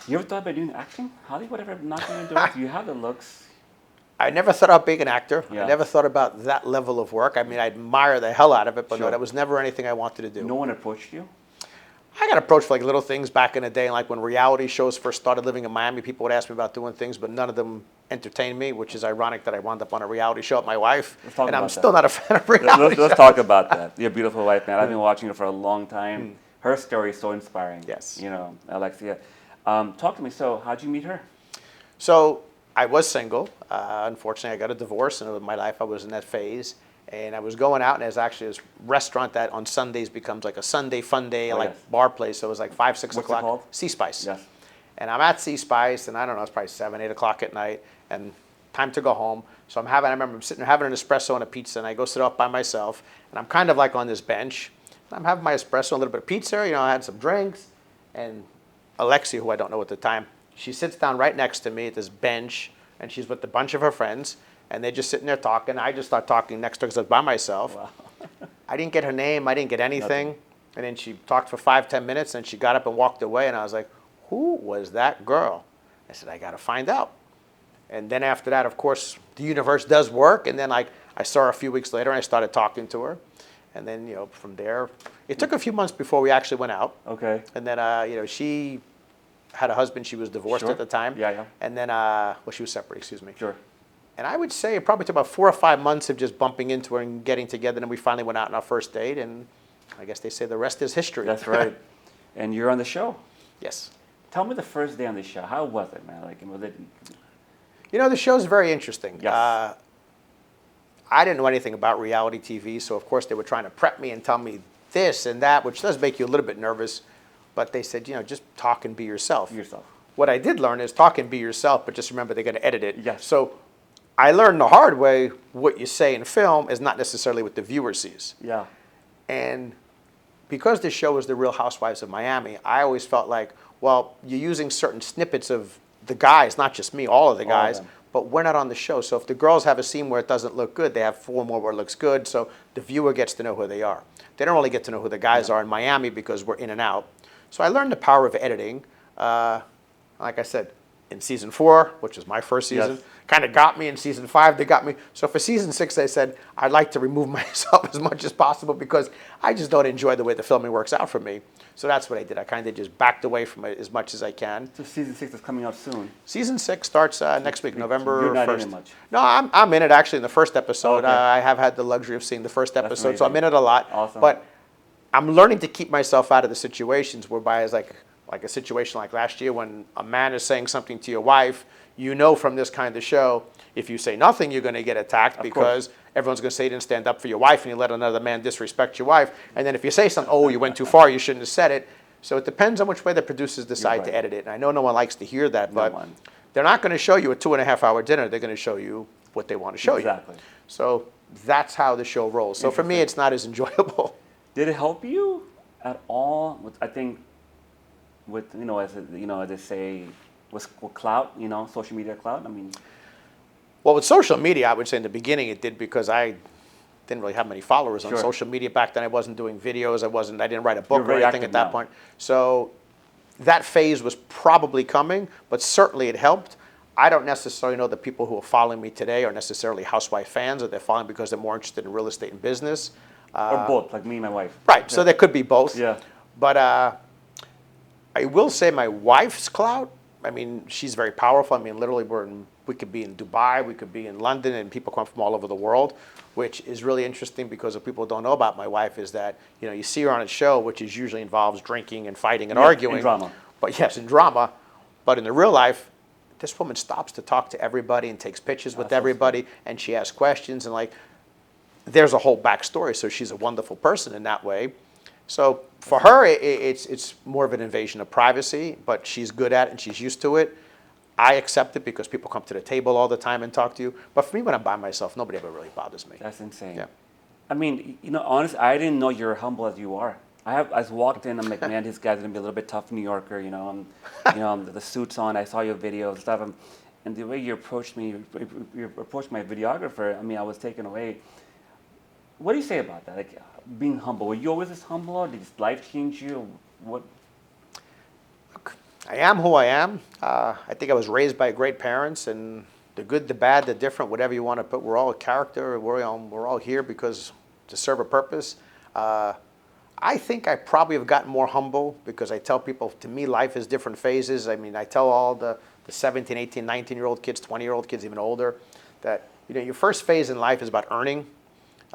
You ever thought about doing acting? Hollywood ever knocked on your door? You have the looks. I never thought about being an actor. I Yeah. never thought about that level of work. I mean, I admire the hell out of it, but no, Sure. that was never anything I wanted to do. No one approached you? I got approached for like little things back in the day, like when reality shows first started living in Miami, people would ask me about doing things, but none of them entertained me, which is ironic that I wound up on a reality show with my wife, Let's talk and I'm about still that. not a fan of reality Let's shows. talk about that. Your beautiful wife, man. I've been watching her for a long time. Her story is so inspiring. Yes. You know, Alexia. Talk to me. So, how'd you meet her? So I was single. Unfortunately, I got a divorce, and in my life I was in that phase. And I was going out, and there's actually this restaurant that on Sundays becomes like a Sunday fun day, Oh, like yes. bar place. So it was like 5, 6 What's it o'clock. called? Sea Spice. Yes. And I'm at Sea Spice, and I don't know, it's probably 7, 8 o'clock at night, and time to go home. So I remember I'm sitting there having an espresso and a pizza, and I go sit up by myself, and I'm kind of like on this bench. And I'm having my espresso, a little bit of pizza, you know, I had some drinks, and Alexia, who I don't know at the time, she sits down right next to me at this bench, and she's with a bunch of her friends, and they're just sitting there talking. I just start talking next to her because I was by myself. Wow. I didn't get her name. I didn't get anything. And then she talked for 5, 10 minutes, and she got up and walked away, and I was like, who was that girl? I said, I got to find out. And then after that, of course, the universe does work. And then I saw her a few weeks later, and I started talking to her. And then, you know, from there, it took a few months before we actually went out. Okay. And then, you know, she had a husband. She was divorced Sure. at the time. Yeah, yeah. And then, well, she was separate, excuse me. Sure. And I would say it probably took about 4 or 5 months of just bumping into her and getting together. And then we finally went out on our first date. And I guess they say the rest is history. That's right. And you're on the show. Yes. Tell me the first day on the show. How was it, man? Like, was it? You know, the show's very interesting. Yes. I didn't know anything about reality TV, so of course they were trying to prep me and tell me this and that, which does make you a little bit nervous. But they said, you know, just talk and be yourself. Yourself. What I did learn is talk and be yourself, but just remember they're going to edit it. Yes. So I learned the hard way, what you say in film is not necessarily what the viewer sees. Yeah. And because this show is The Real Housewives of Miami, I always felt like, well, you're using certain snippets of the guys, not just me, all of the All of guys, them. but we're not on the show. So if the girls have a scene where it doesn't look good, they have 4 more where it looks good, so the viewer gets to know who they are. They don't really get to know who the guys are in Miami because we're in and out. So I learned the power of editing. Like I said, in season 4, which was my first season, Yes. kind of got me. In season 5, they got me. So for season 6, they said, I'd like to remove myself as much as possible because I just don't enjoy the way the filming works out for me. So that's what I did. I kind of just backed away from it as much as I can. So season 6 is coming out soon. Season 6 starts next week, November 1st. You're not in it much. No, I'm in it actually in the first episode. Okay. I have had the luxury of seeing the first episode, so I'm in amazing. it a lot. Awesome. But I'm learning to keep myself out of the situations whereby it's like a situation like last year when a man is saying something to your wife, you know from this kind of show, if you say nothing, you're going to get attacked because everyone's going to say you didn't stand up for your wife and you let another man disrespect your wife. And then if you say something, oh, you went too far, you shouldn't have said it. So it depends on which way the producers decide to right. edit it. And I know no one likes to hear that, No but one. they're not going to show you a 2.5-hour dinner. They're going to show you what they want to show Exactly. you. So that's how the show rolls. So for me, it's not as enjoyable. Did it help you at all? I think with as they say, with clout, social media clout. I mean, Well, with social media, I would say in the beginning it did because I didn't really have many followers on Sure. social media back then. I wasn't doing videos. I didn't write a book You're or very anything active at that now. point. So that phase was probably coming, but certainly it helped. I don't necessarily know that people who are following me today are necessarily housewife fans, or they're following because they're more interested in real estate and business. or both, like me and my wife. Right. So there could be both. Yeah. But I will say my wife's clout, I mean, she's very powerful. I mean, literally we could be in Dubai, we could be in London, and people come from all over the world, which is really interesting because what people don't know about my wife is that, you see her on a show, which is usually involves drinking and fighting and Yeah, arguing. in drama. But yes, in drama. But in the real life, this woman stops to talk to everybody and takes pictures with That's so everybody, and she asks questions, and there's a whole backstory. So she's a wonderful person in that way. So for her, it's more of an invasion of privacy, but she's good at it and she's used to it. I accept it because people come to the table all the time and talk to you. But for me, when I'm by myself, nobody ever really bothers me. That's insane. Yeah. I mean, honestly, I didn't know you're humble as you are. I walked in, I'm like, man, this guy's gonna be a little bit tough New Yorker, the suits on. I saw your video and stuff, and the way you approached me, you approached my videographer. I mean, I was taken away. What do you say about that? Like being humble. Were you always this humble, or did life change you? What? I am who I am. I think I was raised by great parents, and the good, the bad, the different, whatever you want to put. We're all a character. We're all here because to serve a purpose. I think I probably have gotten more humble because I tell people, to me, life is different phases. I mean, I tell all the 17, 18, 19-year-old kids, 20-year-old kids, even older, that your first phase in life is about learning,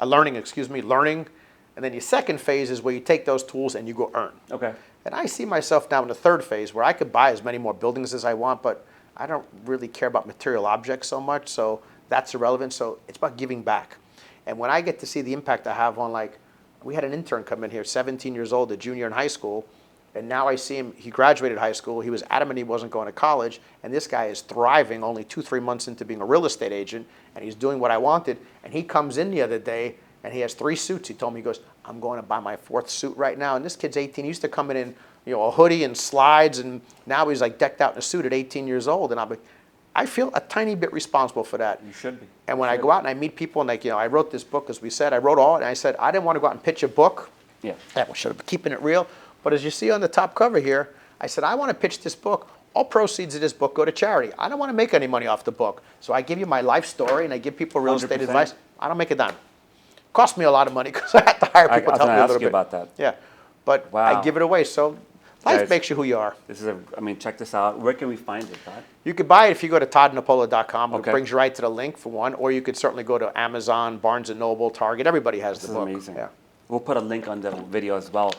and then your second phase is where you take those tools and you go earn. Okay. And I see myself now in the third phase where I could buy as many more buildings as I want, but I don't really care about material objects so much, so that's irrelevant. So it's about giving back. And when I get to see the impact I have on, like, we had an intern come in here, 17 years old, a junior in high school, and now I see him, he graduated high school, he was adamant he wasn't going to college, and this guy is thriving only 2-3 months into being a real estate agent, and he's doing what I wanted, and he comes in the other day, and he has 3 suits. He told me, he goes, I'm going to buy my 4th suit right now, and this kid's 18, he used to come in, a hoodie and slides, and now he's like decked out in a suit at 18 years old, and I feel a tiny bit responsible for that. You should be. And when I go out and I meet people, and like, I wrote this book, as we said, I wrote all, and I said, I didn't want to go out and pitch a book. Yeah. I should have been keeping it real. But as you see on the top cover here, I said, I want to pitch this book. All proceeds of this book go to charity. I don't want to make any money off the book. So I give you my life story, and I give people real estate 100%. advice. I don't make a dime. Cost me a lot of money because I had to hire people to help me a little bit. ask you about that. Yeah. But Wow. I give it away. So life Guys, makes you who you are. Check this out. Where can we find it, Todd? You could buy it if you go to toddnepola.com. Okay. It brings you right to the link, for one. Or you could certainly go to Amazon, Barnes & Noble, Target. Everybody has This the is book. amazing. Yeah. We'll put a link on the video as well.